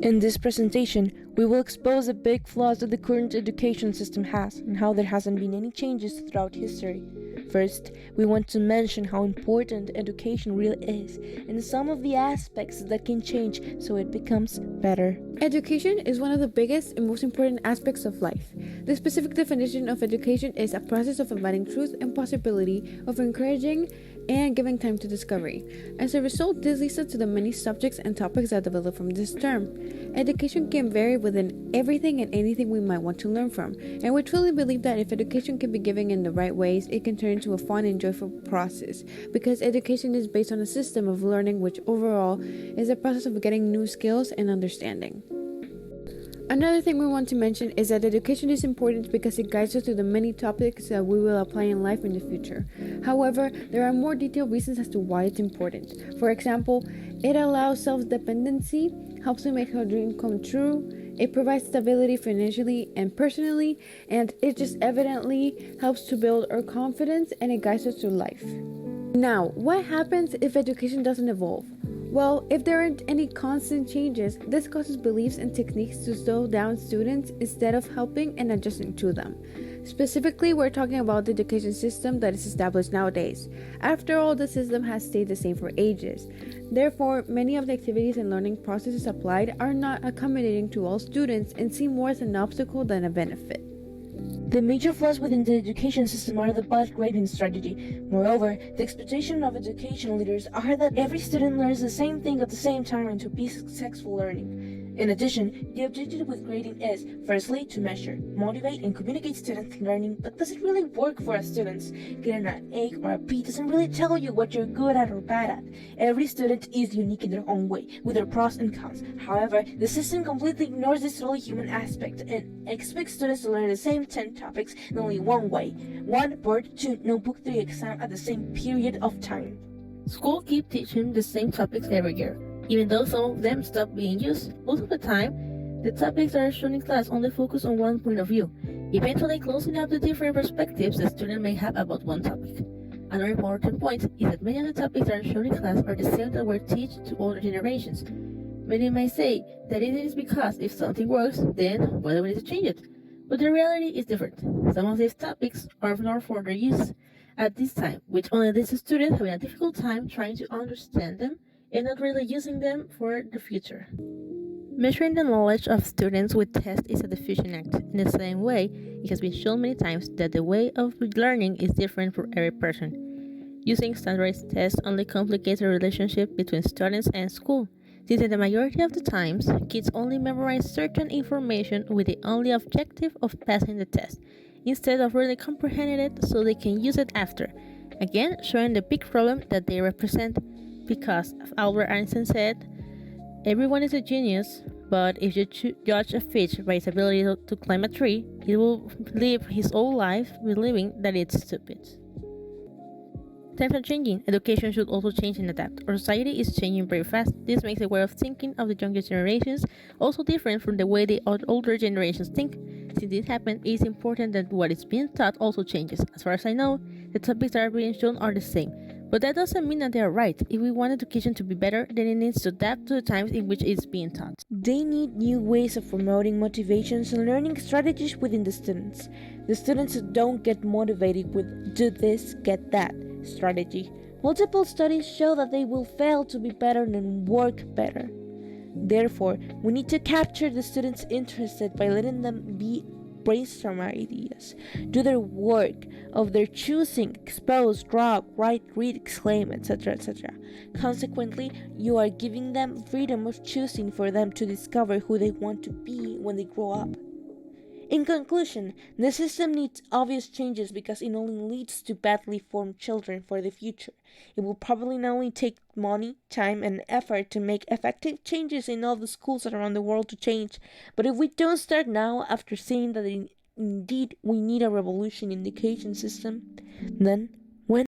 In this presentation, we will expose the big flaws that the current education system has and how there hasn't been any changes throughout history. First, we want to mention how important education really is and some of the aspects that can change so it becomes better. Education is one of the biggest and most important aspects of life. The specific definition of education is a process of inviting truth and possibility, of encouraging and giving time to discovery. As a result, this leads us to the many subjects and topics that develop from this term. Education can vary within everything and anything we might want to learn from, and we truly believe that if education can be given in the right ways, it can turn into a fun and joyful process, because education is based on a system of learning which overall is a process of getting new skills and understanding. Another thing we want to mention is that education is important because it guides us through the many topics that we will apply in life in the future. However, there are more detailed reasons as to why it's important. For example, it allows self-dependency, helps to make our dream come true, it provides stability financially and personally, and it just evidently helps to build our confidence and it guides us through life. Now, what happens if education doesn't evolve? Well, if there aren't any constant changes, this causes beliefs and techniques to slow down students instead of helping and adjusting to them. Specifically, we're talking about the education system that is established nowadays. After all, the system has stayed the same for ages. Therefore, many of the activities and learning processes applied are not accommodating to all students and seem more as an obstacle than a benefit. The major flaws within the education system are the bad grading strategy. Moreover, the expectation of education leaders are that every student learns the same thing at the same time and to be successful learning. In addition, the objective with grading is, firstly, to measure, motivate, and communicate students' learning, but does it really work for our students? Getting an A or a B doesn't really tell you what you're good at or bad at. Every student is unique in their own way, with their pros and cons. However, the system completely ignores this totally human aspect and expects students to learn the same 10 topics in only one way: 1 board, 2 notebook, 3 exam at the same period of time. School keep teaching the same topics every year. Even though some of them stop being used, most of the time, the topics that are shown in class only focus on one point of view, eventually closing up the different perspectives the student may have about one topic. Another important point is that many of the topics that are shown in class are the same that were taught to older generations. Many may say that it is because if something works, then why do we need to change it? But the reality is different. Some of these topics are not for their use at this time, which only leads to students having a difficult time trying to understand them and not really using them for the future. Measuring the knowledge of students with tests is a diffusion act. In the same way, it has been shown many times that the way of learning is different for every person. Using standardized tests only complicates the relationship between students and school, since in the majority of the times, kids only memorize certain information with the only objective of passing the test, instead of really comprehending it so they can use it after. Again, showing the big problem that they represent, because as Albert Einstein said, everyone is a genius, but if you judge a fish by its ability to climb a tree, he will live his whole life believing that it's stupid. Times are changing. Education should also change and adapt. Our society is changing very fast. This makes the way of thinking of the younger generations also different from the way the older generations think. Since this happens, it is important that what is being taught also changes. As far as I know, the topics that are being shown are the same. But that doesn't mean that they are right. If we want education to be better, then it needs to adapt to the times in which it's being taught. They need new ways of promoting motivations and learning strategies within the students. The students don't get motivated with do this, get that strategy. Multiple studies show that they will fail to be better and work better. Therefore, we need to capture the students interested by letting them brainstorm ideas, do their work of their choosing, expose, draw, write, read, exclaim, etc., etc. Consequently, you are giving them freedom of choosing for them to discover who they want to be when they grow up. In conclusion, the system needs obvious changes because it only leads to badly formed children for the future. It will probably not only take money, time, and effort to make effective changes in all the schools around the world to change, but if we don't start now after seeing that indeed we need a revolution in the education system, then